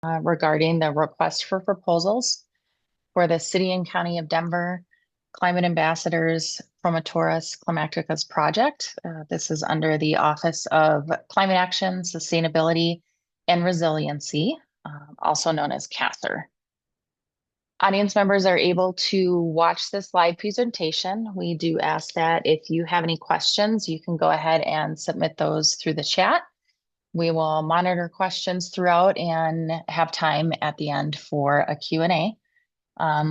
regarding the request for proposals for the City and County of Denver Climate Ambassadors Promotoras Climacticas project. This is under the Office of Climate Action, Sustainability, and Resiliency, also known as CASR. Audience members are able to watch this live presentation. We do ask that if you have any questions, you can go ahead and submit those through the chat. We will monitor questions throughout and have time at the end for a Q&A.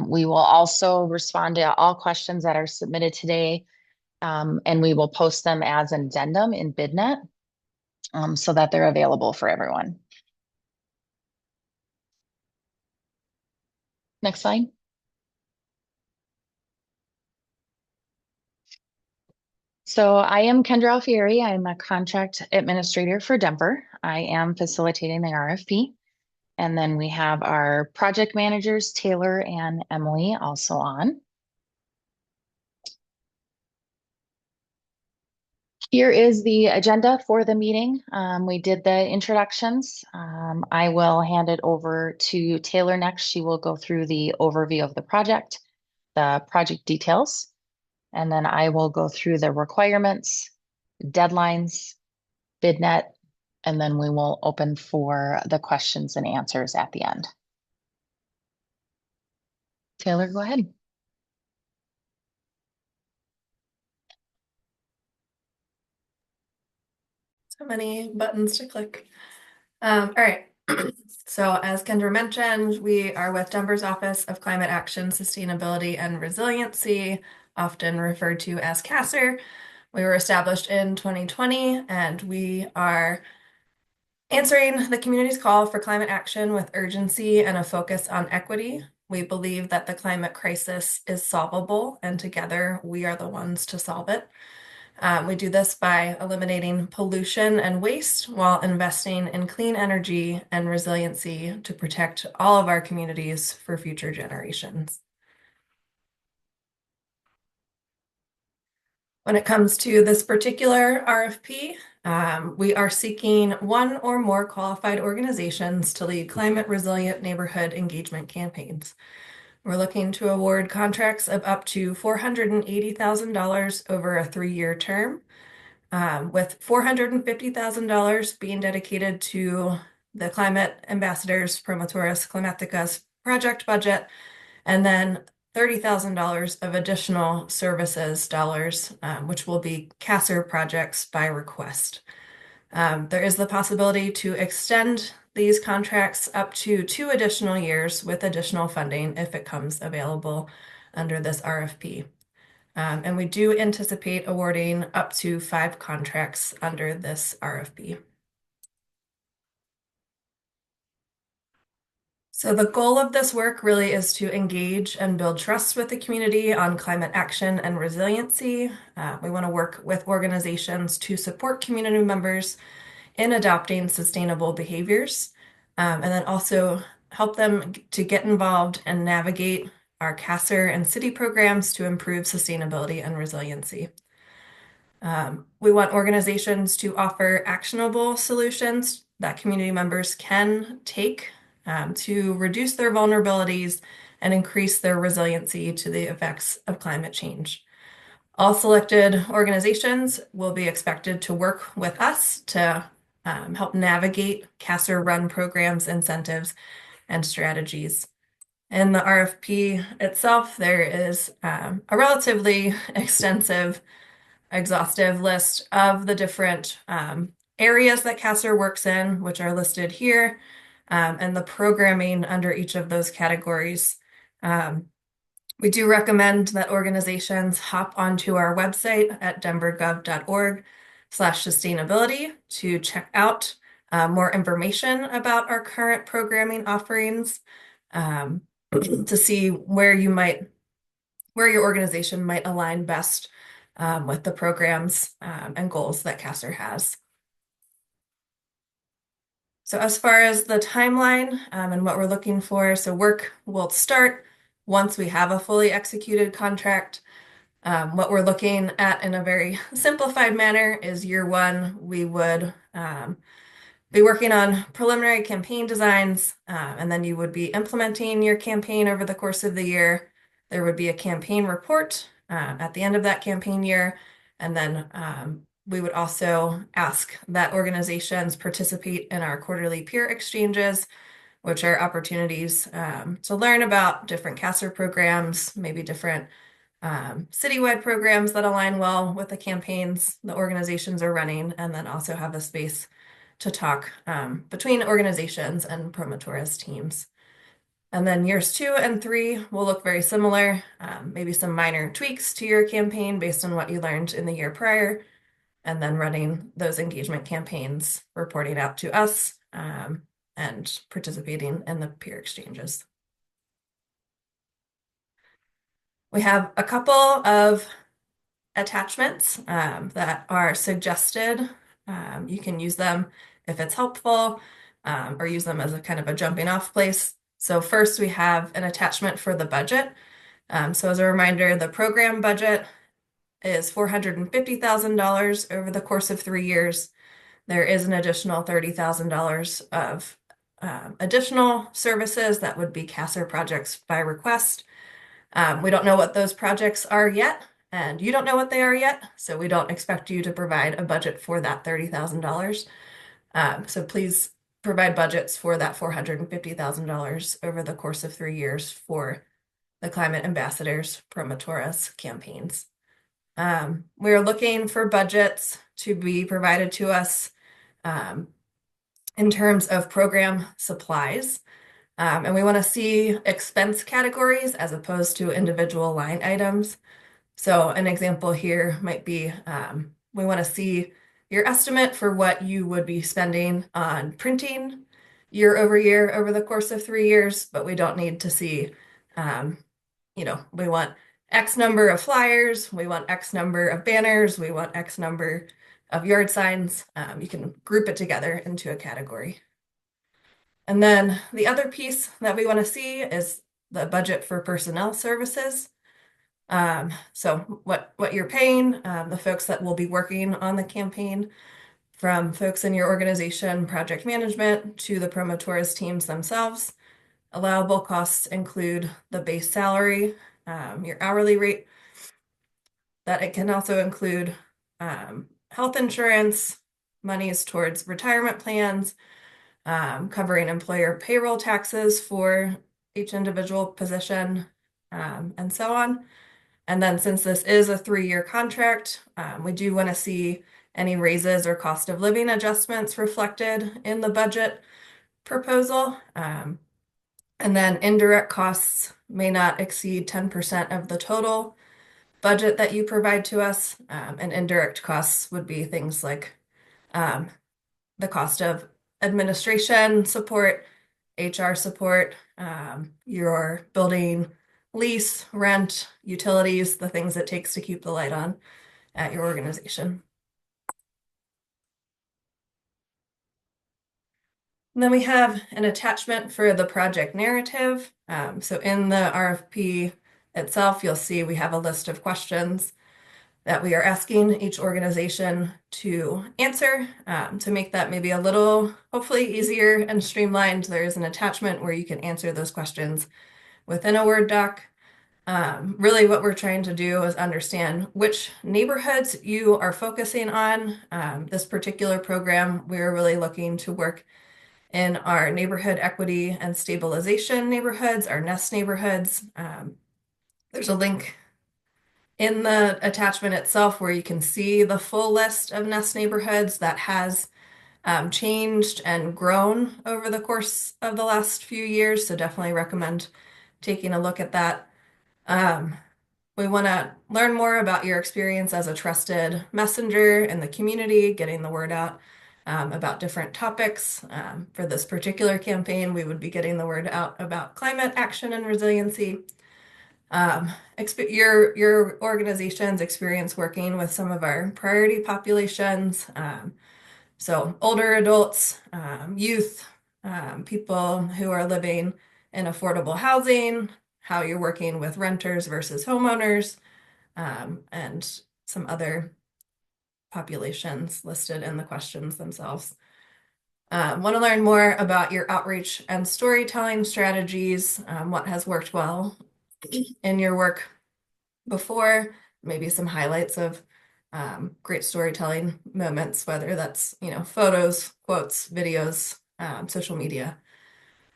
We will also respond to all questions that are submitted today, and we will post them as an addendum in BidNet so that they're available for everyone. Next slide. So I am Kendra Alfieri. I'm a contract administrator for Denver. I am facilitating the RFP. And then we have our project managers, Taylor and Emily, also on. Here is the agenda for the meeting. We did the introductions. I will hand it over to Taylor next. She will go through the overview of the project details, and then I will go through the requirements, deadlines, BidNet, and then we will open for the questions and answers at the end. Taylor, go ahead. So many buttons to click. All right. So as Kendra mentioned, we are with Denver's Office of Climate Action, Sustainability, and Resiliency, often referred to as CASR. We were established in 2020, and we are answering the community's call for climate action with urgency and a focus on equity. We believe that the climate crisis is solvable, and together we are the ones to solve it. We do this by eliminating pollution and waste while investing in clean energy and resiliency to protect all of our communities for future generations. When it comes to this particular RFP, we are seeking one or more qualified organizations to lead climate resilient neighborhood engagement campaigns. We're looking to award contracts of up to $480,000 over a 3-year term, with $450,000 being dedicated to the Climate Ambassadors Promotoras Climacticas project budget, and then $30,000 of additional services dollars, which will be CASR projects by request. There is the possibility to extend these contracts up to 2 additional years with additional funding if it comes available under this RFP. And we do anticipate awarding up to 5 contracts under this RFP. So the goal of this work really is to engage and build trust with the community on climate action and resiliency. We want to work with organizations to support community members in adopting sustainable behaviors, and then also help them to get involved and navigate our CASR and city programs to improve sustainability and resiliency. We want organizations to offer actionable solutions that community members can take to reduce their vulnerabilities and increase their resiliency to the effects of climate change. All selected organizations will be expected to work with us to help navigate CASR-run programs, incentives, and strategies. In the RFP itself, there is a relatively extensive, exhaustive list of the different areas that CASR works in, which are listed here, and the programming under each of those categories. We do recommend that organizations hop onto our website at denvergov.org/sustainability to check out more information about our current programming offerings, to see where your organization might align best with the programs and goals that CASR has. So as far as the timeline and what we're looking for, so work will start once we have a fully executed contract. What we're looking at in a very simplified manner is year 1, we would be working on preliminary campaign designs, and then you would be implementing your campaign over the course of the year. There would be a campaign report at the end of that campaign year, and then we would also ask that organizations participate in our quarterly peer exchanges, which are opportunities to learn about different CASR programs, maybe different citywide programs that align well with the campaigns the organizations are running, and then also have a space to talk between organizations and Promotoras teams. And then years 2 and 3 will look very similar, maybe some minor tweaks to your campaign based on what you learned in the year prior, and then running those engagement campaigns, reporting out to us, and participating in the peer exchanges. We have a couple of attachments that are suggested. You can use them if it's helpful, or use them as a kind of a jumping off place. So first we have an attachment for the budget. So as a reminder, the program budget is $450,000 over the course of 3 years. There is an additional $30,000 of additional services that would be CASR projects by request. We don't know what those projects are yet, and you don't know what they are yet, so we don't expect you to provide a budget for that $30,000. So please provide budgets for that $450,000 over the course of 3 years for the Climate Ambassadors Promotoras campaigns. We're looking for budgets to be provided to us in terms of program supplies. And we want to see expense categories as opposed to individual line items. So an example here might be we want to see your estimate for what you would be spending on printing year over year over the course of 3 years, but we don't need to see, we want X number of flyers, we want X number of banners, we want X number of yard signs. You can group it together into a category. And then the other piece that we want to see is the budget for personnel services. So what you're paying, the folks that will be working on the campaign, from folks in your organization, project management, to the Promotoras teams themselves. Allowable costs include the base salary, your hourly rate. That it can also include health insurance, monies towards retirement plans, covering employer payroll taxes for each individual position, and so on. And then since this is a 3-year contract, we do want to see any raises or cost of living adjustments reflected in the budget proposal. And then indirect costs may not exceed 10% of the total budget that you provide to us. And indirect costs would be things like the cost of administration support, HR support, your building lease, rent, utilities, the things it takes to keep the light on at your organization. And then we have an attachment for the project narrative. So in the RFP itself, you'll see we have a list of questions that we are asking each organization to answer. To make that maybe a little, hopefully, easier and streamlined, there is an attachment where you can answer those questions within a Word doc. Really what we're trying to do is understand which neighborhoods you are focusing on. This particular program, we're really looking to work in our neighborhood equity and stabilization neighborhoods, our NEST neighborhoods. There's a link in the attachment itself where you can see the full list of NEST neighborhoods that has changed and grown over the course of the last few years. So definitely recommend taking a look at that. We want to learn more about your experience as a trusted messenger in the community, getting the word out about different topics. For this particular campaign, we would be getting the word out about climate action and resiliency. Your organization's experience working with some of our priority populations. So older adults, youth, people who are living in affordable housing, how you're working with renters versus homeowners, and some other populations listed in the questions themselves. Want to learn more about your outreach and storytelling strategies, what has worked well in your work before, maybe some highlights of great storytelling moments, whether that's, photos, quotes, videos, social media.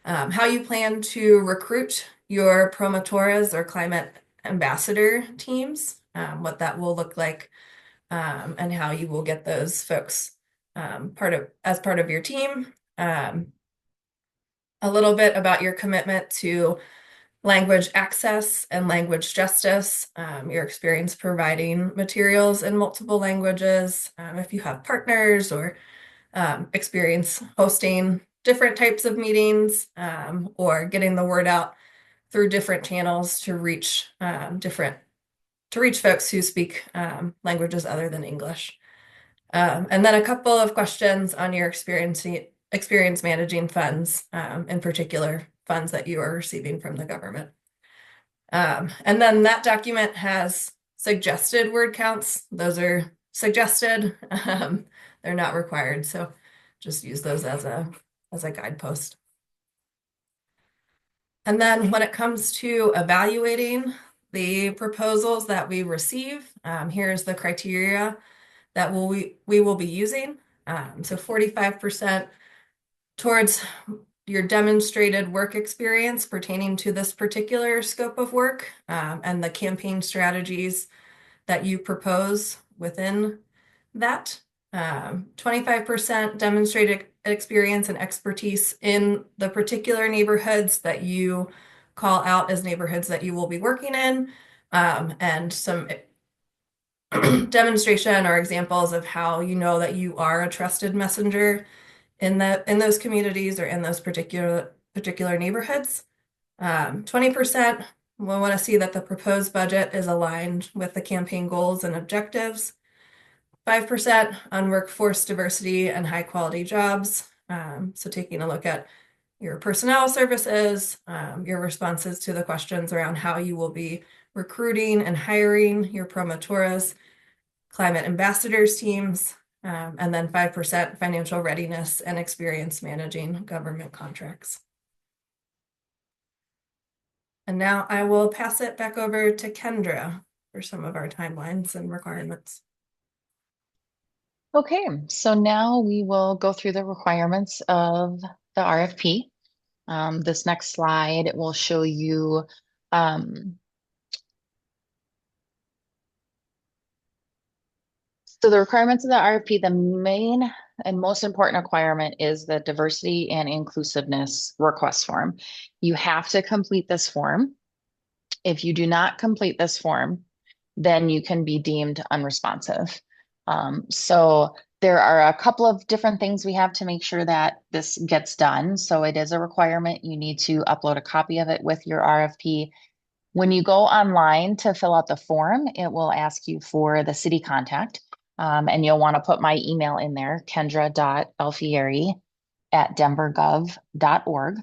How you plan to recruit your Promotoras or climate ambassador teams, what that will look like, and how you will get those folks part of your team. A little bit about your commitment to language access and language justice, your experience providing materials in multiple languages, if you have partners or experience hosting different types of meetings, or getting the word out through different channels to reach folks who speak languages other than English. And then a couple of questions on your experience managing funds, in particular funds that you are receiving from the government. And then that document has suggested word counts. Those are suggested. They're not required, so just use those as a guidepost. And then when it comes to evaluating the proposals that we receive, here's the criteria that we will be using. So 45% towards your demonstrated work experience pertaining to this particular scope of work, and the campaign strategies that you propose within that. 25% demonstrated experience and expertise in the particular neighborhoods that you call out as neighborhoods that you will be working in, and some demonstration or examples of how you know that you are a trusted messenger in those communities or in those particular neighborhoods. 20% we want to see that the proposed budget is aligned with the campaign goals and objectives. 5% on workforce diversity and high quality jobs. So taking a look at your personnel services, your responses to the questions around how you will be recruiting and hiring your promotoras, climate ambassadors teams, and then 5% financial readiness and experience managing government contracts. And now I will pass it back over to Kendra for some of our timelines and requirements. Okay, so now we will go through the requirements of the RFP. This next slide will show you so the requirements of the RFP, the main and most important requirement is the diversity and inclusiveness request form. You have to complete this form. If you do not complete this form, then you can be deemed unresponsive. So there are a couple of different things we have to make sure that this gets done. So it is a requirement. You need to upload a copy of it with your RFP. When you go online to fill out the form, it will ask you for the city contact. And you'll want to put my email in there, kendra.alfieri@denvergov.org.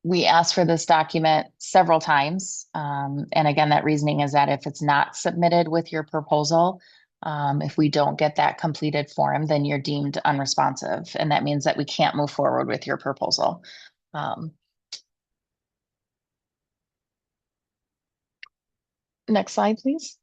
We asked for this document several times. And again, that reasoning is that if it's not submitted with your proposal, if we don't get that completed form, then you're deemed unresponsive. And that means that we can't move forward with your proposal. Next slide, please.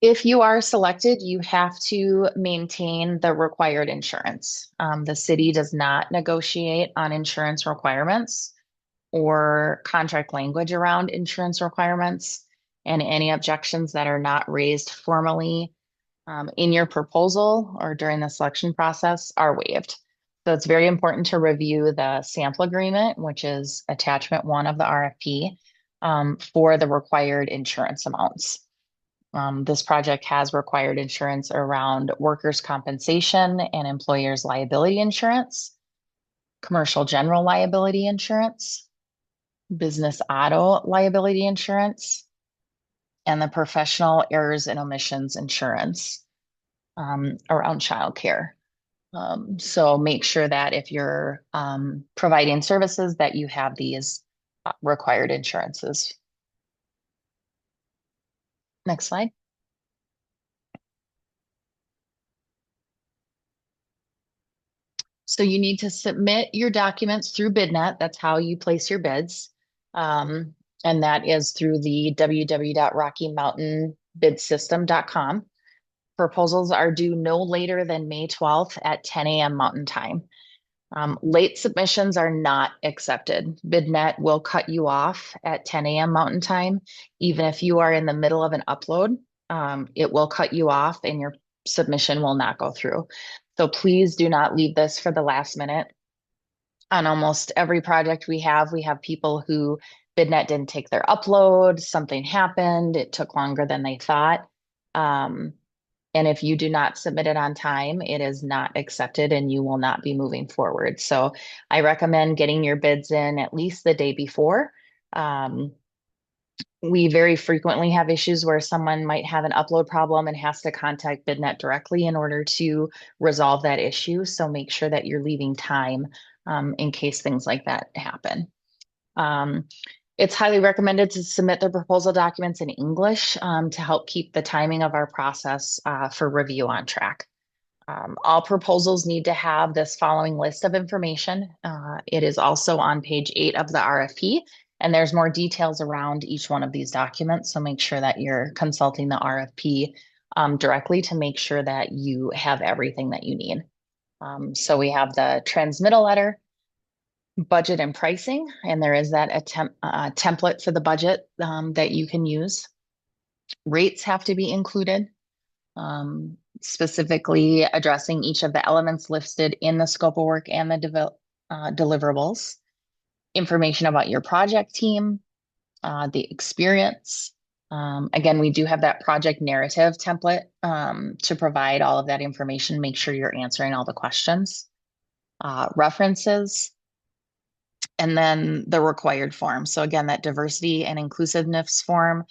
If you are selected, you have to maintain the required insurance. The city does not negotiate on insurance requirements or contract language around insurance requirements, and any objections that are not raised formally in your proposal or during the selection process are waived. So it's very important to review the sample agreement, which is attachment 1 of the RFP, for the required insurance amounts. This project has required insurance around workers' compensation and employers' liability insurance, commercial general liability insurance, business auto liability insurance, and the professional errors and omissions insurance around childcare. So make sure that if you're providing services that you have these required insurances. Next slide. So you need to submit your documents through BidNet. That's how you place your bids. Um, and that is through the www.rockymountainbidsystem.com. Proposals are due no later than May 12th at 10 a.m. Mountain Time. Late submissions are not accepted. BidNet will cut you off at 10 a.m. Mountain Time. Even if you are in the middle of an upload, it will cut you off and your submission will not go through. So please do not leave this for the last minute. On almost every project we have people who BidNet didn't take their upload, something happened, it took longer than they thought. Um, and if you do not submit it on time, it is not accepted and you will not be moving forward. So I recommend getting your bids in at least the day before. Um, we very frequently have issues where someone might have an upload problem and has to contact BidNet directly in order to resolve that issue. So make sure that you're leaving time in case things like that happen. Um, it's highly recommended to submit the proposal documents in English to help keep the timing of our process for review on track. All proposals need to have this following list of information. It is also on page 8 of the RFP, and there's more details around each one of these documents. So make sure that you're consulting the RFP directly to make sure that you have everything that you need. So we have the transmittal letter, budget and pricing, and there is that template for the budget that you can use. Rates have to be included, specifically addressing each of the elements listed in the scope of work and the deliverables. Information about your project team, the experience. Again, we do have that project narrative template to provide all of that information. Make sure you're answering all the questions. References, and then the required form. So again, that diversity and inclusiveness form,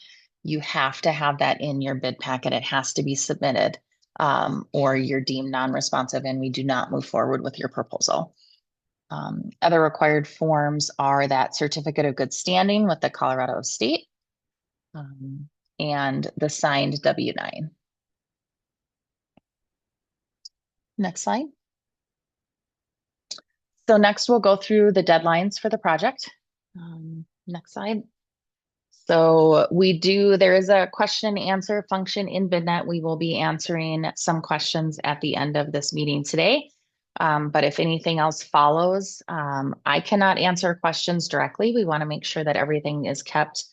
you have to have that in your bid packet. It has to be submitted, or you're deemed non-responsive and we do not move forward with your proposal. Other required forms are that certificate of good standing with the Colorado State, and the signed W-9. Next slide. So next we'll go through the deadlines for the project. Next slide. So there is a question and answer function in BidNet. We will be answering some questions at the end of this meeting today. But if anything else follows, I cannot answer questions directly. We want to make sure that everything is kept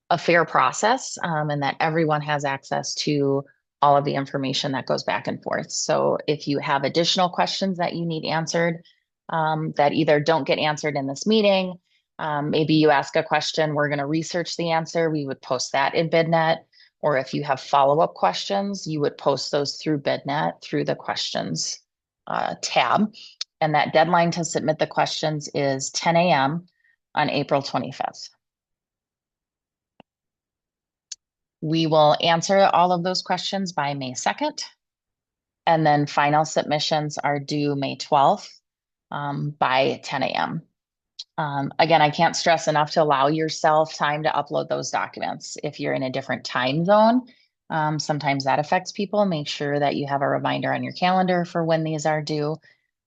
a fair process, and that everyone has access to all of the information that goes back and forth. So if you have additional questions that you need answered, that either don't get answered in this meeting, maybe you ask a question, we're going to research the answer, we would post that in BidNet. Or if you have follow-up questions, you would post those through BidNet through the questions tab. And that deadline to submit the questions is 10 a.m. on April 25th. We will answer all of those questions by May 2nd. And then final submissions are due May 12th by 10 a.m. Again, I can't stress enough to allow yourself time to upload those documents. If you're in a different time zone, sometimes that affects people. Make sure that you have a reminder on your calendar for when these are due.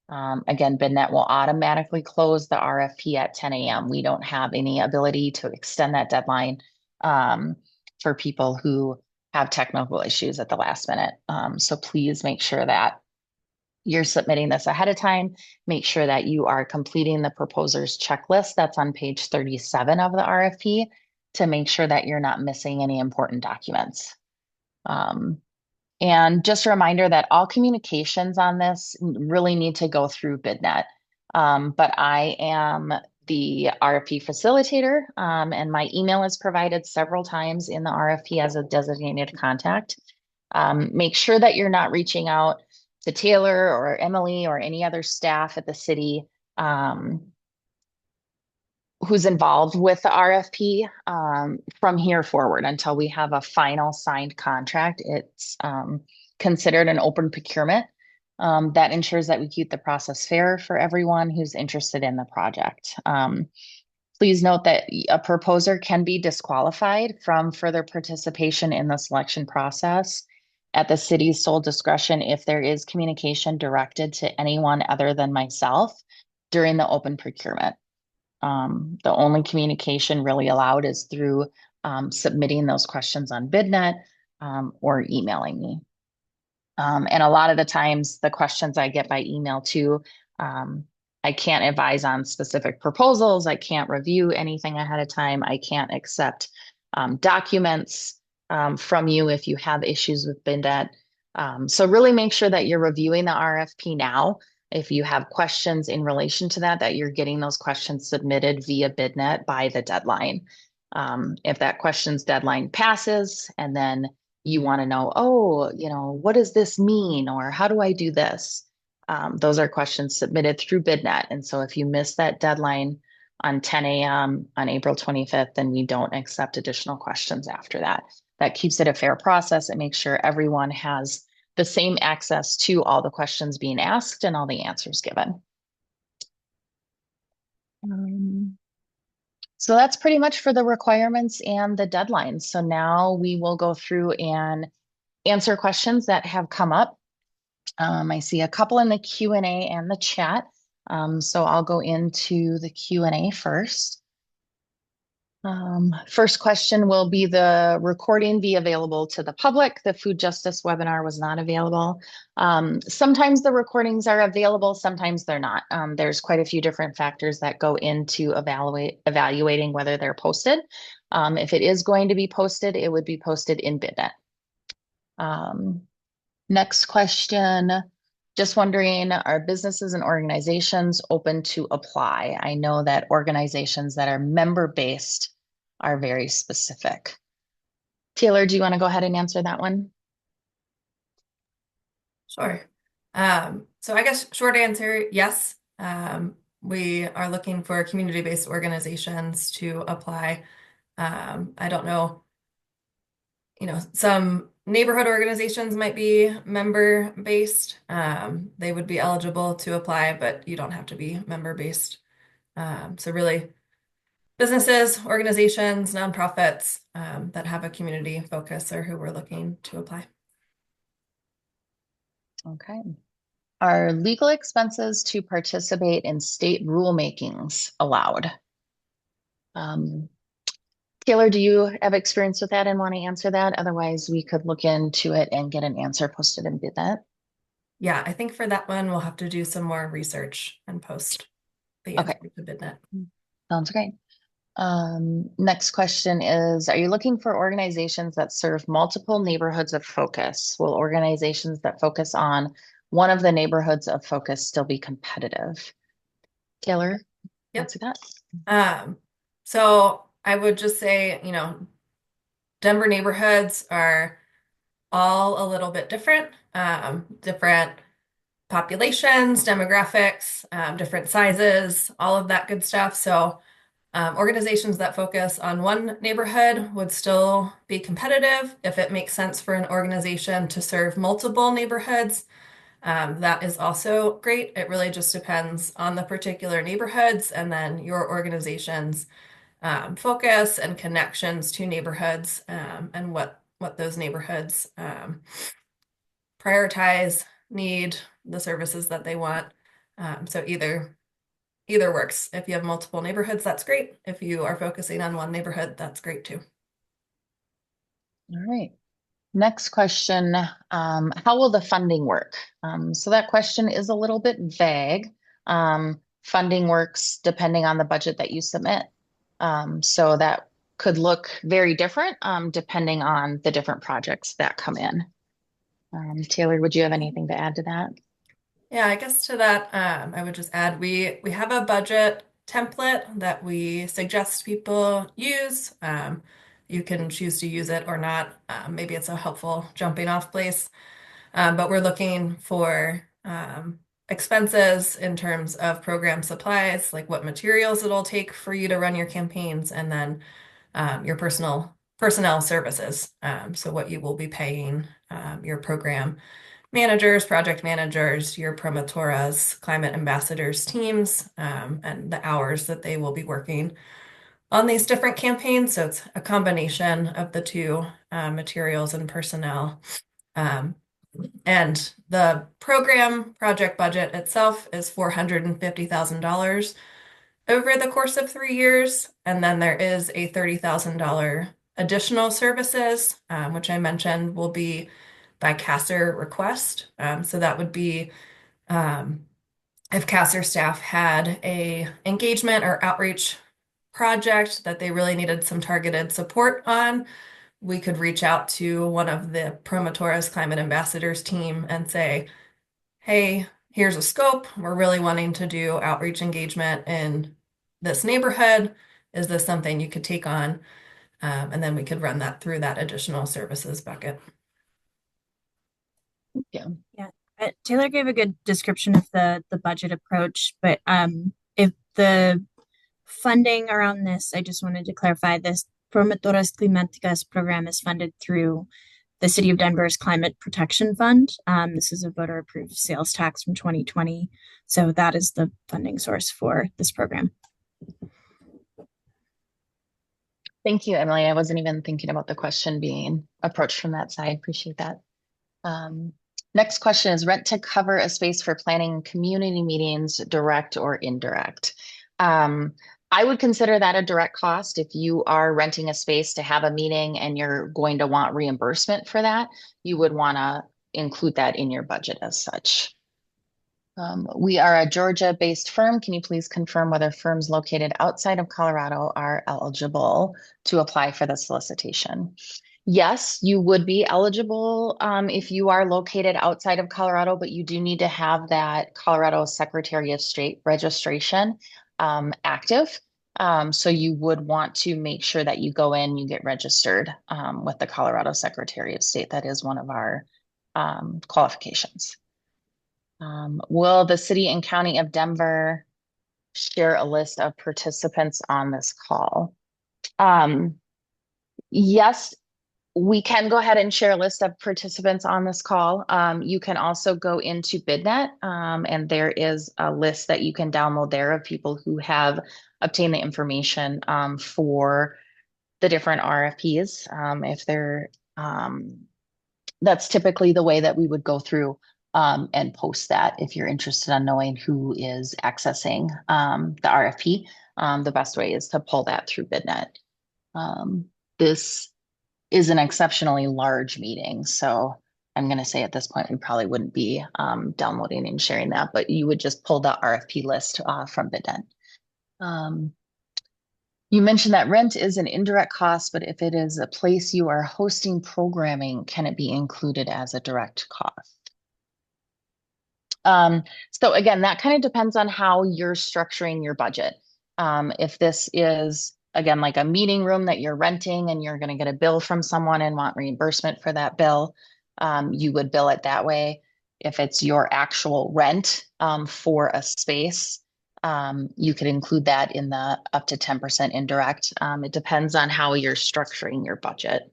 Again, BidNet will automatically close the RFP at 10 a.m. We don't have any ability to extend that deadline for people who have technical issues at the last minute. So please make sure that you're submitting this ahead of time. Make sure that you are completing the proposer's checklist that's on page 37 of the RFP to make sure that you're not missing any important documents. And just a reminder that all communications on this really need to go through BidNet. But I am the RFP facilitator, and my email is provided several times in the RFP as a designated contact. Make sure that you're not reaching out to Taylor or Emily or any other staff at the city who's involved with the RFP from here forward until we have a final signed contract. It's considered an open procurement. That ensures that we keep the process fair for everyone who's interested in the project. Please note that a proposer can be disqualified from further participation in the selection process at the city's sole discretion if there is communication directed to anyone other than myself during the open procurement. The only communication really allowed is through submitting those questions on BidNet or emailing me. And a lot of the times, the questions I get by email too, um, I can't advise on specific proposals. I can't review anything ahead of time. I can't accept documents from you if you have issues with BidNet. So really make sure that you're reviewing the RFP now. If you have questions in relation to that, that you're getting those questions submitted via BidNet by the deadline. If that question's deadline passes and then you want to know, oh, what does this mean? Or how do I do this? Those are questions submitted through BidNet. And so if you miss that deadline on 10 a.m. on April 25th, then we don't accept additional questions after that. That keeps it a fair process. It makes sure everyone has the same access to all the questions being asked and all the answers given. So that's pretty much for the requirements and the deadlines. So now we will go through and answer questions that have come up. I see a couple in the Q&A and the chat. So I'll go into the Q&A first. First question, will be the recording be available to the public? The food justice webinar was not available. Sometimes the recordings are available, sometimes they're not. There's quite a few different factors that go into evaluating whether they're posted. If it is going to be posted, it would be posted in BidNet. Next question, just wondering, are businesses and organizations open to apply? I know that organizations that are member-based are very specific. Taylor, do you want to go ahead and answer that one? Sure. So I guess short answer, yes. We are looking for community-based organizations to apply. I don't know, some neighborhood organizations might be member-based. They would be eligible to apply, but you don't have to be member-based. So really, businesses, organizations, nonprofits that have a community focus are who we're looking to apply. Okay. Are legal expenses to participate in state rulemakings allowed? Taylor, do you have experience with that and want to answer that? Otherwise, we could look into it and get an answer posted and bid that. Yeah, I think for that one, we'll have to do some more research and post the answer Okay, to BidNet. sounds great. Next question is, are you looking for organizations that serve multiple neighborhoods of focus? Will organizations that focus on one of the neighborhoods of focus still be competitive? Taylor, Yep. answer that. So I would just say, Denver neighborhoods are all a little bit different, different populations, demographics, different sizes, all of that good stuff. So organizations that focus on one neighborhood would still be competitive. If it makes sense for an organization to serve multiple neighborhoods, that is also great. It really just depends on the particular neighborhoods and then your organization's focus and connections to neighborhoods and what those neighborhoods prioritize, need, the services that they want. So either works. If you have multiple neighborhoods, that's great. If you are focusing on one neighborhood, that's great too. All right. Next question, how will the funding work? So that question is a little bit vague. Funding works depending on the budget that you submit. So that could look very different depending on the different projects that come in. Taylor, would you have anything to add to that? Yeah, I guess to that, I would just add we have a budget template that we suggest people use. You can choose to use it or not. Maybe it's a helpful jumping off place. But we're looking for expenses in terms of program supplies, like what materials it'll take for you to run your campaigns, and then your personnel services. So what you will be paying your program managers, project managers, your promotoras, climate ambassadors teams, and the hours that they will be working on these different campaigns. So it's a combination of the two, materials and personnel. Um, and the program project budget itself is $450,000 over the course of 3 years. And then there is a $30,000 additional services, which I mentioned will be by CASR request. So that would be um, if CASR staff had a engagement or outreach project that they really needed some targeted support on, we could reach out to one of the Promotoras Climate Ambassadors team and say, hey, here's a scope. We're really wanting to do outreach engagement in this neighborhood. Is this something you could take on? And then we could run that through that additional services bucket. Yeah. Yeah, Taylor gave a good description of the budget approach, but if the funding around this, I just wanted to clarify this Promotoras Climacticas program is funded through the City of Denver's Climate Protection Fund. This is a voter approved sales tax from 2020. So that is the funding source for this program. Thank you, Emily. I wasn't even thinking about the question being approached from that side. Appreciate that. Um, Next question is rent to cover a space for planning community meetings, direct or indirect. I would consider that a direct cost if you are renting a space to have a meeting and you're going to want reimbursement for that. You would want to include that in your budget as such. We are a Georgia-based firm. Can you please confirm whether firms located outside of Colorado are eligible to apply for the solicitation? Yes, you would be eligible if you are located outside of Colorado, but you do need to have that Colorado Secretary of State registration active. So you would want to make sure that you go in, you get registered with the Colorado Secretary of State. That is one of our qualifications. Will the city and county of Denver share a list of participants on this call? Yes, we can go ahead and share a list of participants on this call. You can also go into BidNet, and there is a list that you can download there of people who have obtained the information for the different RFPs. If they're that's typically the way that we would go through and post that. If you're interested in knowing who is accessing the RFP, the best way is to pull that through BidNet. This is an exceptionally large meeting, so I'm going to say at this point we probably wouldn't be downloading and sharing that, but you would just pull the RFP list from BidNet. You mentioned that rent is an indirect cost, but if it is a place you are hosting programming, can it be included as a direct cost? So again, that kind of depends on how you're structuring your budget. If this is, again, like a meeting room that you're renting and you're going to get a bill from someone and want reimbursement for that bill, you would bill it that way. If it's your actual rent for a space, you could include that in the up to 10% indirect. It depends on how you're structuring your budget.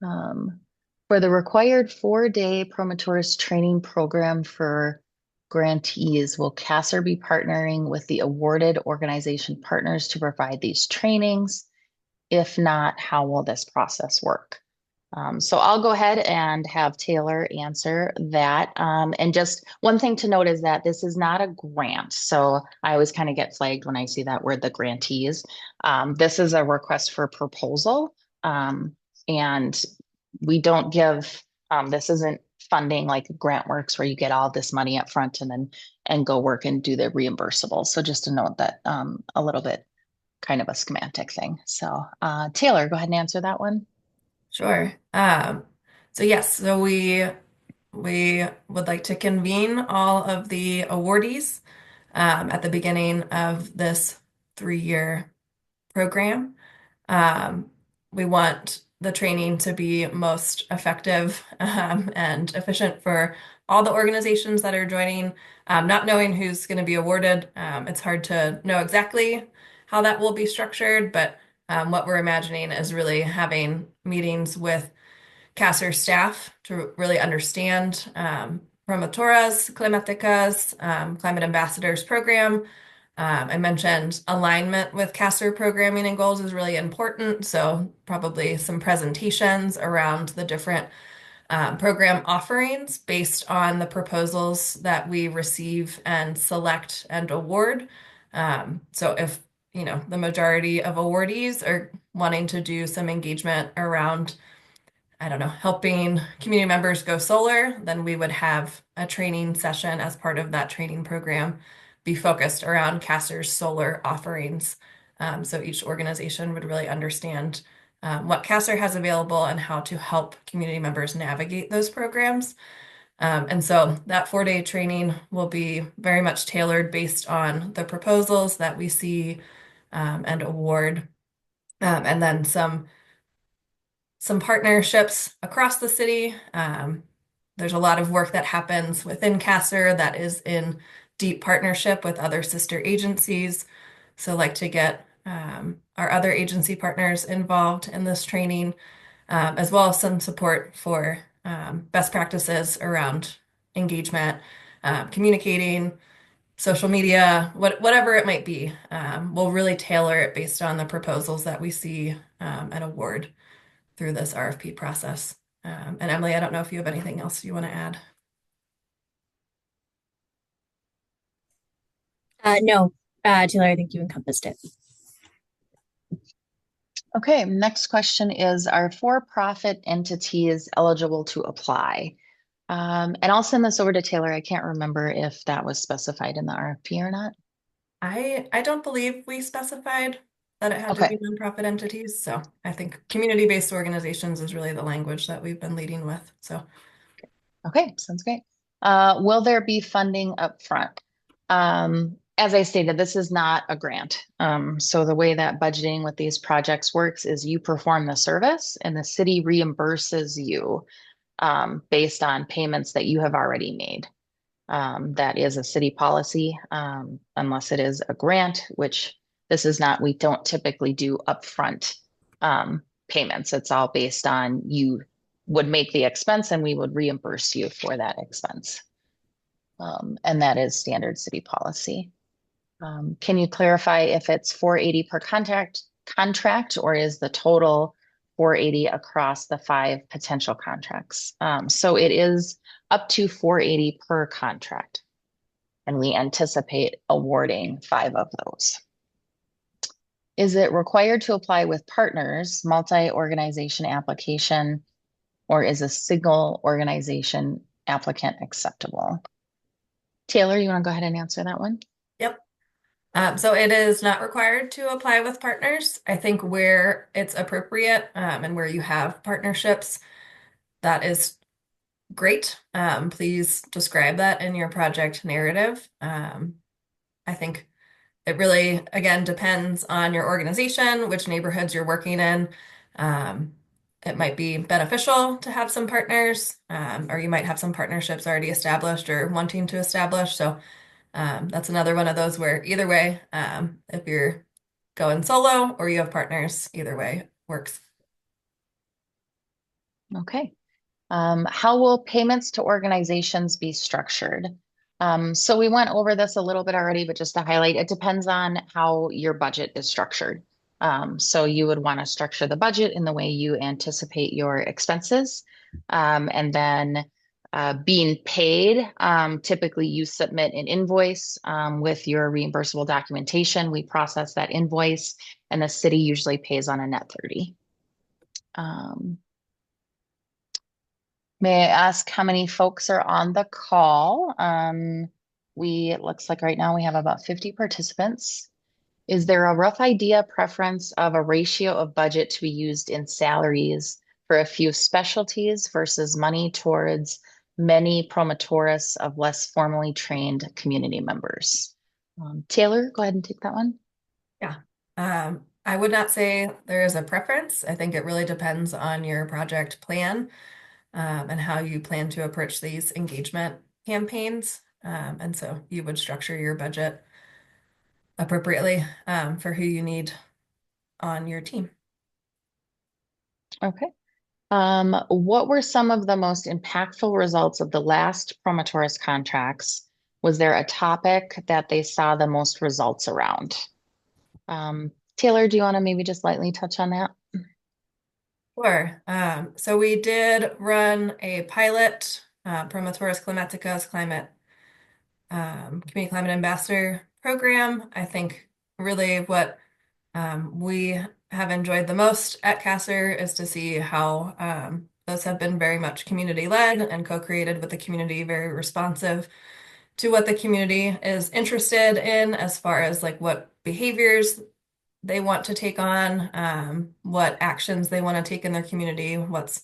For the required 4-day Promotoras training program for grantees, will CASR be partnering with the awarded organization partners to provide these trainings? If not, how will this process work? So I'll go ahead and have Taylor answer that. And just one thing to note is that this is not a grant. So I always kind of get flagged when I see that word, the grantees. This is a request for proposal. And we don't give, this isn't funding like grant works where you get all this money up front and go work and do the reimbursable. So just to note that a little bit kind of a schematic thing. So Taylor, go ahead and answer that one. Sure. So yes, so we would like to convene all of the awardees at the beginning of this 3-year program. We want the training to be most effective and efficient for all the organizations that are joining. Not knowing who's going to be awarded, it's hard to know exactly how that will be structured, but what we're imagining is really having meetings with CASR staff to really understand Promotoras, Climacticas, Climate Ambassadors program. I mentioned alignment with CASR programming and goals is really important. So probably some presentations around the different program offerings based on the proposals that we receive and select and award. So if, the majority of awardees are wanting to do some engagement around, I don't know, helping community members go solar, then we would have a training session as part of that training program be focused around CASR's solar offerings. So each organization would really understand what CASR has available and how to help community members navigate those programs. And so that 4-day training will be very much tailored based on the proposals that we see and award, and then some partnerships across the city. There's a lot of work that happens within CASR that is in deep partnership with other sister agencies. So like to get our other agency partners involved in this training, as well as some support for best practices around engagement, communicating, social media, whatever it might be. We'll really tailor it based on the proposals that we see and award through this RFP process. And Emily, I don't know if you have anything else you want to add. No, Taylor, I think you encompassed it. Okay, next question is, are for-profit entities eligible to apply? And I'll send this over to Taylor. I can't remember if that was specified in the RFP or not. I don't believe we specified that it had to be Okay, nonprofit entities. So I think community-based organizations is really the language that we've been leading with. So okay, sounds great. Will there be funding up front? As I stated, this is not a grant. So the way that budgeting with these projects works is you perform the service and the city reimburses you based on payments that you have already made. That is a city policy, unless it is a grant, which this is not. We don't typically do upfront payments. It's all based on you would make the expense and we would reimburse you for that expense. And that is standard city policy. Can you clarify if it's 480 per contract or is the total 480 across the 5 potential contracts? So it is up to 480 per contract, and we anticipate awarding 5 of those. Is it required to apply with partners, multi-organization application, or is a single organization applicant acceptable? Taylor, you want to go ahead and answer that one? yep. So it is not required to apply with partners. I think where it's appropriate and where you have partnerships, that is great. Please describe that in your project narrative. I think it really, again, depends on your organization, which neighborhoods you're working in. Um, it might be beneficial to have some partners, or you might have some partnerships already established or wanting to establish. So that's another one of those where either way, if you're going solo or you have partners, either way works. Okay. How will payments to organizations be structured? So we went over this a little bit already, but just to highlight, it depends on how your budget is structured. So you would want to structure the budget in the way you anticipate your expenses. And then being paid, typically you submit an invoice with your reimbursable documentation. We process that invoice, and the city usually pays on a net 30. May I ask how many folks are on the call? It looks like right now we have about 50 participants. Is there a rough idea preference of a ratio of budget to be used in salaries for a few specialties versus money towards many promotoras of less formally trained community members? Taylor, go ahead and take that one. Yeah. I would not say there is a preference. I think it really depends on your project plan and how you plan to approach these engagement campaigns. And so you would structure your budget appropriately for who you need on your team. Okay. What were some of the most impactful results of the last Promotoras contracts? Was there a topic that they saw the most results around? Taylor, do you want to maybe just lightly touch on that? Sure. So we did run a pilot, Promotoras Climacticas Community Climate Ambassador program. I think really what we have enjoyed the most at CASR is to see how those have been very much community-led and co-created with the community, very responsive to what the community is interested in as far as like what behaviors they want to take on, what actions they want to take in their community, what's,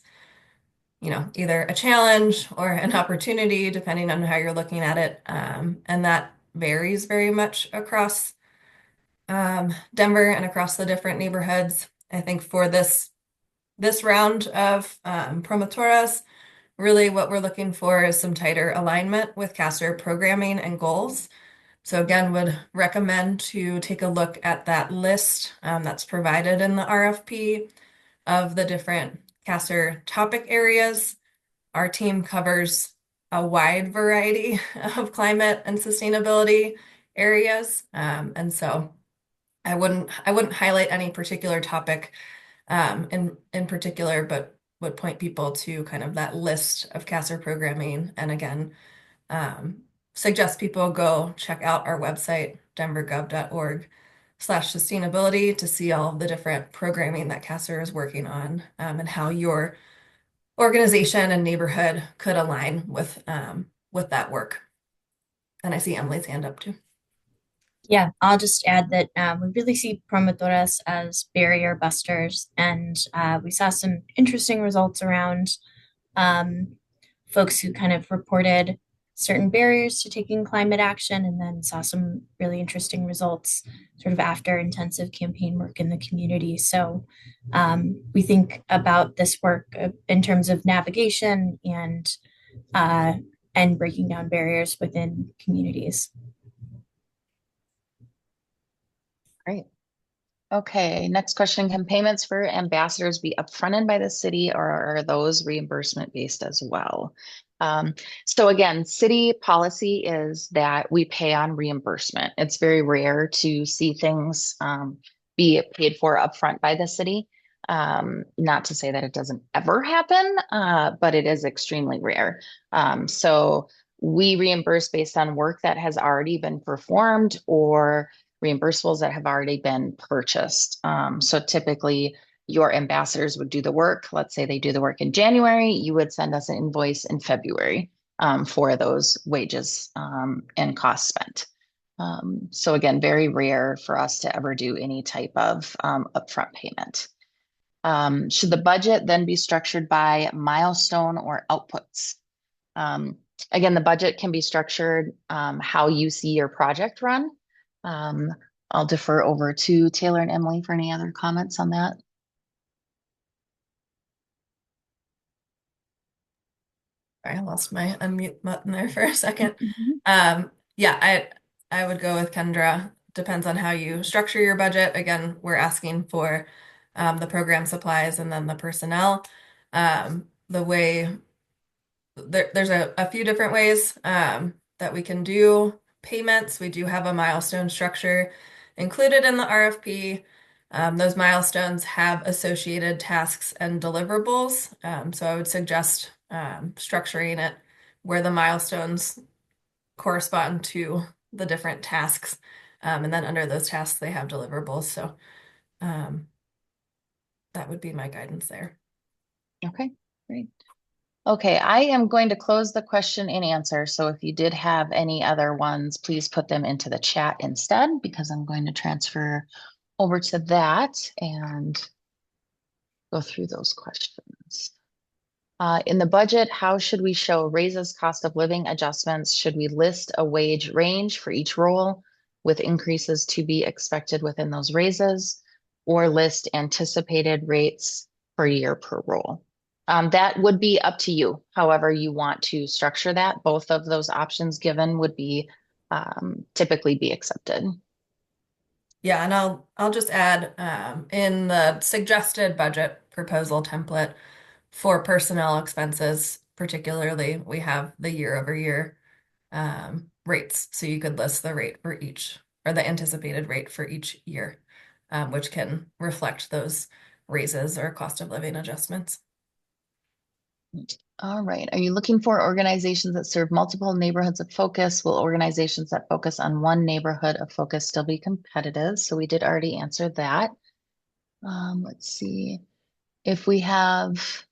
either a challenge or an opportunity, depending on how you're looking at it. And that varies very much across Denver and across the different neighborhoods. I think for this round of Promotoras, really what we're looking for is some tighter alignment with CASR programming and goals. So again, would recommend to take a look at that list that's provided in the RFP of the different CASR topic areas. Our team covers a wide variety of climate and sustainability areas. And so I wouldn't highlight any particular topic in particular, but would point people to kind of that list of CASR programming. And again, um, suggest people go check out our website, denvergov.org/sustainability, to see all of the different programming that CASR is working on, and how your organization and neighborhood could align with that work. And I see Emily's hand up too. Yeah, I'll just add that we really see promotoras as barrier busters, and we saw some interesting results around um, folks who kind of reported certain barriers to taking climate action, and then saw some really interesting results sort of after intensive campaign work in the community. So we think about this work in terms of navigation uh, and breaking down barriers within communities. Great. Okay, next question. Can payments for ambassadors be upfronted by the city, or are those reimbursement based as well? So again, city policy is that we pay on reimbursement. It's very rare to see things be paid for upfront by the city. Not to say that it doesn't ever happen, but it is extremely rare. So we reimburse based on work that has already been performed or reimbursables that have already been purchased. So typically, your ambassadors would do the work. Let's say they do the work in January, you would send us an invoice in February for those wages and costs spent. So again, very rare for us to ever do any type of upfront payment. Should the budget then be structured by milestone or outputs? Um, Again, the budget can be structured how you see your project run. Um, I'll defer over to Taylor and Emily for any other comments on that. Sorry, I lost my unmute button there for a second. Mhm. Yeah, I would go with Kendra. Depends on how you structure your budget. Again, we're asking for the program supplies and then the personnel. The way there's a few different ways that we can do payments. We do have a milestone structure included in the RFP. Those milestones have associated tasks and deliverables. So I would suggest structuring it where the milestones correspond to the different tasks. And then under those tasks, they have deliverables. So um, that would be my guidance there. Okay, great. Okay, I am going to close the question and answer. So if you did have any other ones, please put them into the chat instead, because I'm going to transfer over to that and go through those questions. In the budget, how should we show raises, cost of living adjustments? Should we list a wage range for each role with increases to be expected within those raises, or list anticipated rates per year per role? That would be up to you, however you want to structure that. Both of those options given would be typically be accepted. Yeah, and I'll just add in the suggested budget proposal template for personnel expenses, particularly, we have the year-over-year rates. So you could list the rate for each, or the anticipated rate for each year, which can reflect those raises or cost of living adjustments. All right. Are you looking for organizations that serve multiple neighborhoods of focus? Will organizations that focus on one neighborhood of focus still be competitive? So we did already answer that. Let's see. If we have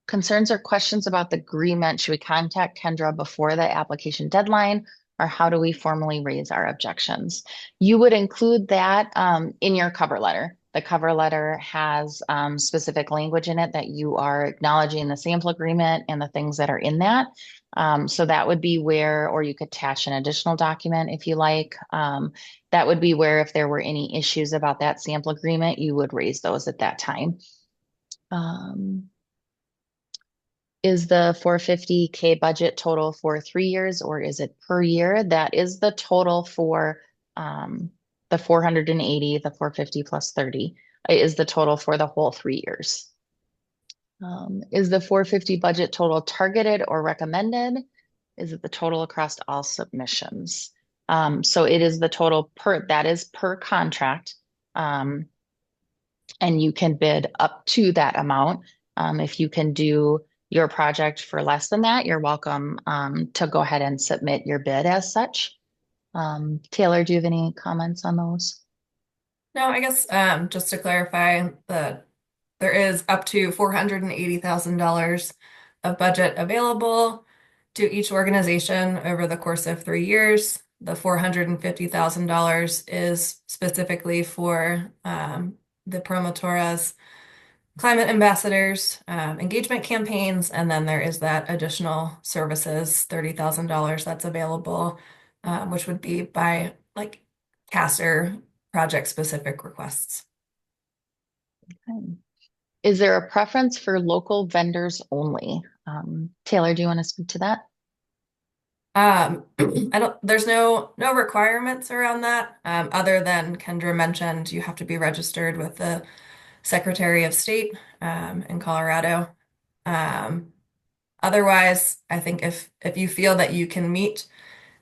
concerns or questions about the agreement, should we contact Kendra before the application deadline, or how do we formally raise our objections? You would include that in your cover letter. The cover letter has specific language in it that you are acknowledging the sample agreement and the things that are in that. So that would be where, or you could attach an additional document if you like. That would be where if there were any issues about that sample agreement, you would raise those at that time. Is the 450K budget total for 3 years or is it per year? That is the total for the 480, the 450 plus 30 is the total for the whole 3 years. Is the 450 budget total targeted or recommended? Is it the total across all submissions? So it is the total that is per contract. And you can bid up to that amount. If you can do your project for less than that, you're welcome to go ahead and submit your bid as such. Taylor, do you have any comments on those? No, I guess just to clarify that there is up to $480,000 of budget available to each organization over the course of 3 years. The $450,000 is specifically for the Promotoras climate ambassadors, engagement campaigns, and then there is that additional services, $30,000 that's available, which would be by like CASR project specific requests. Okay. Is there a preference for local vendors only? Taylor, do you want to speak to that? There's no requirements around that, other than Kendra mentioned, you have to be registered with the Secretary of State, in Colorado. Um, Otherwise, I think if you feel that you can meet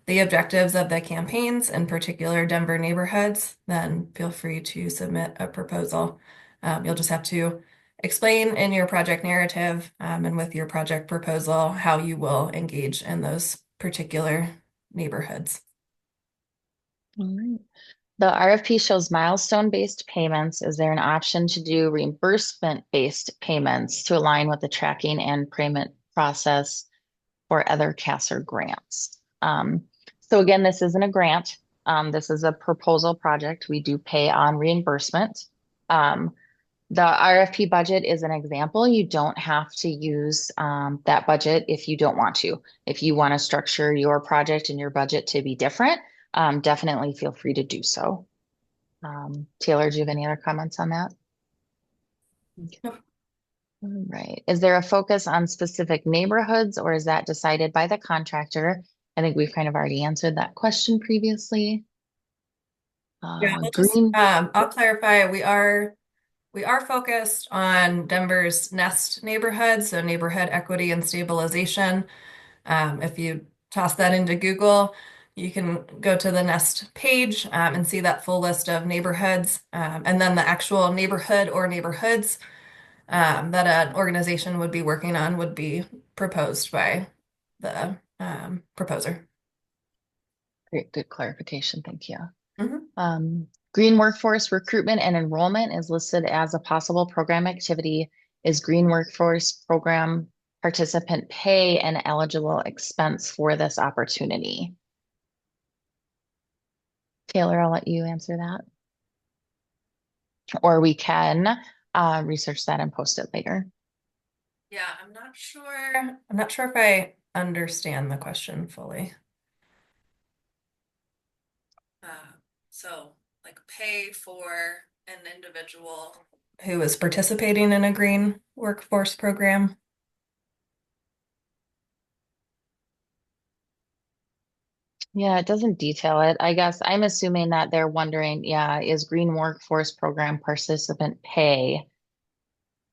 the objectives of the campaigns, in particular Denver neighborhoods, then feel free to submit a proposal. You'll just have to explain in your project narrative, and with your project proposal how you will engage in those particular neighborhoods. All right. The RFP shows milestone-based payments. Is there an option to do reimbursement-based payments to align with the tracking and payment process for other CASR grants? So again, this isn't a grant. This is a proposal project. We do pay on reimbursement. The RFP budget is an example. You don't have to use that budget if you don't want to. If you want to structure your project and your budget to be different, definitely feel free to do so. Taylor, do you have any other comments on that? No. All right. Is there a focus on specific neighborhoods or is that decided by the contractor? I think we've kind of already answered that question previously. Yeah, Green. I'll clarify. We are focused on Denver's Nest neighborhood, so neighborhood equity and stabilization. If you toss that into Google, you can go to the Nest page, and see that full list of neighborhoods, and then the actual neighborhood or neighborhoods that an organization would be working on would be proposed by the proposer. Great, good clarification. Thank you. Mhm. Green workforce recruitment and enrollment is listed as a possible program activity. Is green workforce program participant pay an eligible expense for this opportunity? Taylor, I'll let you answer that. Or we can research that and post it later. Yeah, I'm not sure. I'm not sure if I understand the question fully. Uh, so, like, pay for an individual who is participating in a green workforce program. Yeah, it doesn't detail it. I guess I'm assuming that they're wondering, yeah, is green workforce program participant pay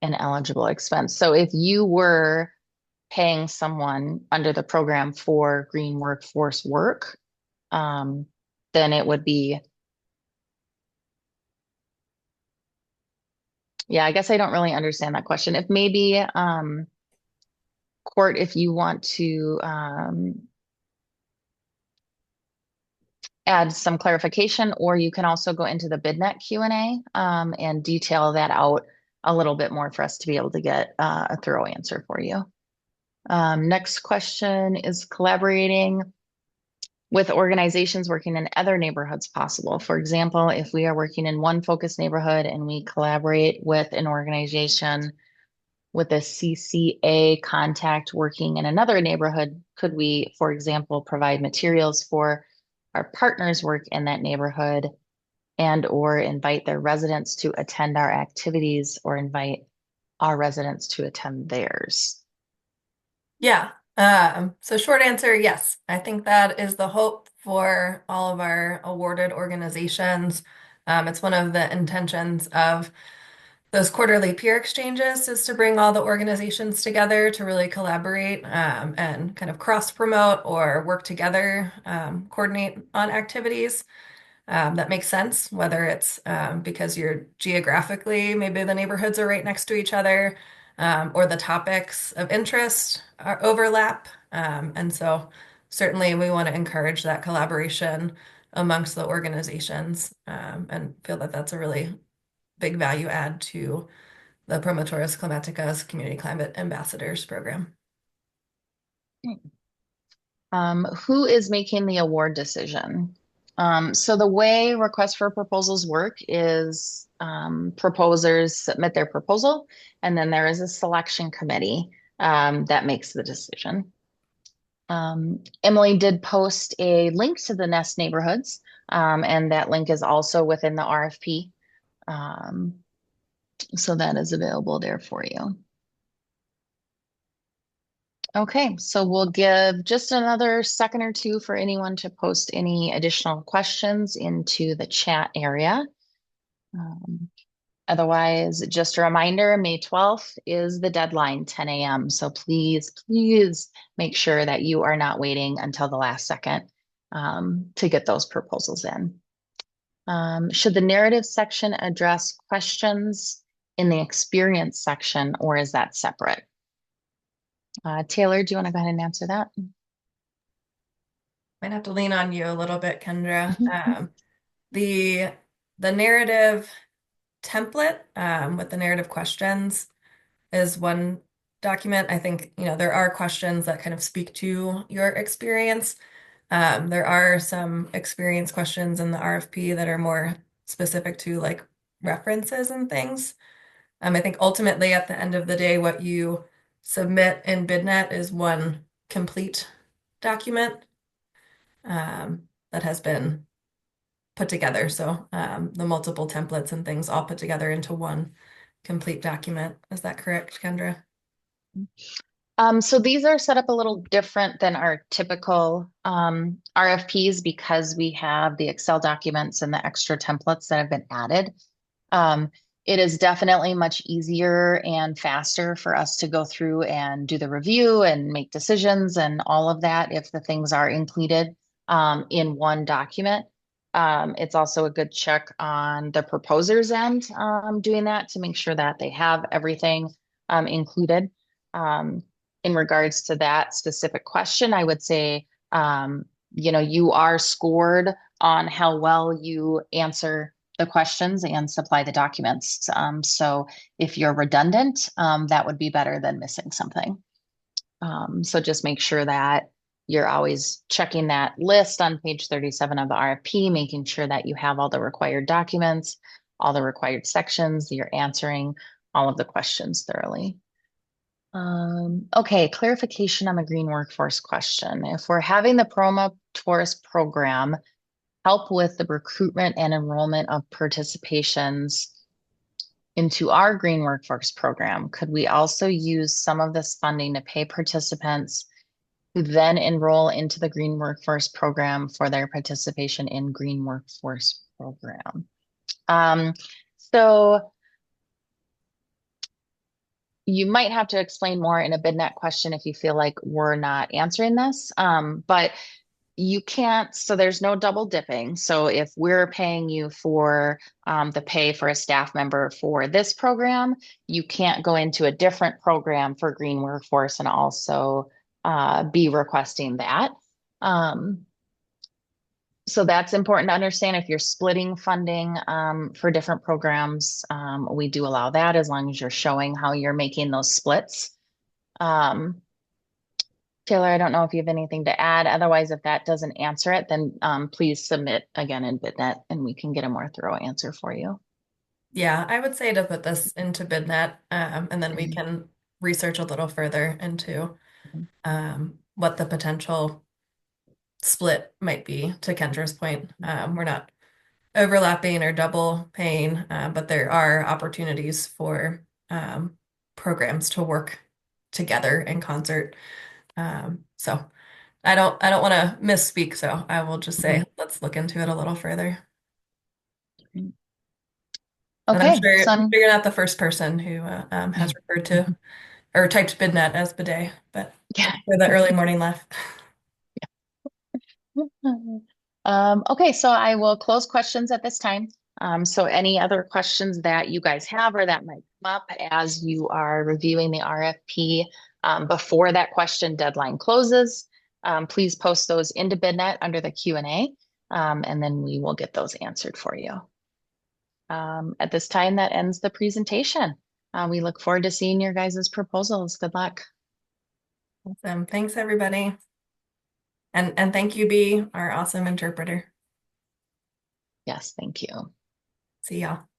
an eligible expense? So if you were paying someone under the program for green workforce work, then it would be Yeah, I guess I don't really understand that question. If maybe, Court, if you want to add some clarification, or you can also go into the BidNet Q&A and detail that out a little bit more for us to be able to get a thorough answer for you. Next question, is collaborating with organizations working in other neighborhoods possible? For example, if we are working in one focus neighborhood and we collaborate with an organization with a CCA contact working in another neighborhood, could we, for example, provide materials for our partners work in that neighborhood and or invite their residents to attend our activities or invite our residents to attend theirs? Yeah. So short answer, yes. I think that is the hope for all of our awarded organizations. It's one of the intentions of those quarterly peer exchanges is to bring all the organizations together to really collaborate and kind of cross promote or work together, coordinate on activities. That makes sense, whether it's because you're geographically, maybe the neighborhoods are right next to each other, or the topics of interest are overlap. And so certainly we want to encourage that collaboration amongst the organizations and feel that that's a really big value add to the Promotoras Climacticas Community Climate Ambassadors program. Who is making the award decision? So the way requests for proposals work is proposers submit their proposal, and then there is a selection committee that makes the decision. Emily did post a link to the Nest neighborhoods, and that link is also within the RFP. So that is available there for you. Okay, so we'll give just another second or two for anyone to post any additional questions into the chat area. Otherwise, just a reminder, May 12th is the deadline, 10 a.m. So please, please make sure that you are not waiting until the last second to get those proposals in. Should the narrative section address questions in the experience section, or is that separate? Taylor, do you want to go ahead and answer that? Might have to lean on you a little bit, Kendra. The narrative template with the narrative questions is one document. I think, there are questions that kind of speak to your experience. There are some experience questions in the RFP that are more specific to like references and things. I think ultimately at the end of the day, what you submit in BidNet is one complete document that has been put together. So the multiple templates and things all put together into one complete document. Is that correct, Kendra? So these are set up a little different than our typical RFPs because we have the Excel documents and the extra templates that have been added. It is definitely much easier and faster for us to go through and do the review and make decisions and all of that if the things are included in one document. It's also a good check on the proposer's end doing that to make sure that they have everything included. In regards to that specific question, I would say, you are scored on how well you answer the questions and supply the documents. So if you're redundant, that would be better than missing something. So just make sure that you're always checking that list on page 37 of the RFP, making sure that you have all the required documents, all the required sections, you're answering all of the questions thoroughly. Okay, clarification on the green workforce question. If we're having the Promotoras program help with the recruitment and enrollment of participations into our green workforce program, could we also use some of this funding to pay participants who then enroll into the green workforce program for their participation in green workforce program? So you might have to explain more in a BidNet question if you feel like we're not answering this. But You can't, so there's no double dipping. So if we're paying you for the pay for a staff member for this program, you can't go into a different program for green workforce and also be requesting that. Um, so that's important to understand. If you're splitting funding for different programs, we do allow that as long as you're showing how you're making those splits. Um, Taylor, I don't know if you have anything to add. Otherwise, if that doesn't answer it, then please submit again in BidNet and we can get a more thorough answer for you. Yeah, I would say to put this into BidNet, and then we Mhm. can research a little further into what the potential split might be. To Kendra's point, we're not overlapping or double paying, but there are opportunities for programs to work together in concert. So I don't want to misspeak, so I will just say Mhm. let's look into it a little further. And I'm Okay, sure, so I'm sure you're not the first person who has referred to or typed BidNet as bidet, but yeah. thanks for the early morning laugh. Okay, so I will close questions at this time. So any other questions that you guys have or that might come up as you are reviewing the RFP before that question deadline closes, please post those into BidNet under the Q&A, and then we will get those answered for you. At this time, that ends the presentation. We look forward to seeing your guys' proposals. Good luck. Awesome. Thanks, everybody. And thank you, B, our awesome interpreter. Yes, thank you. See y'all.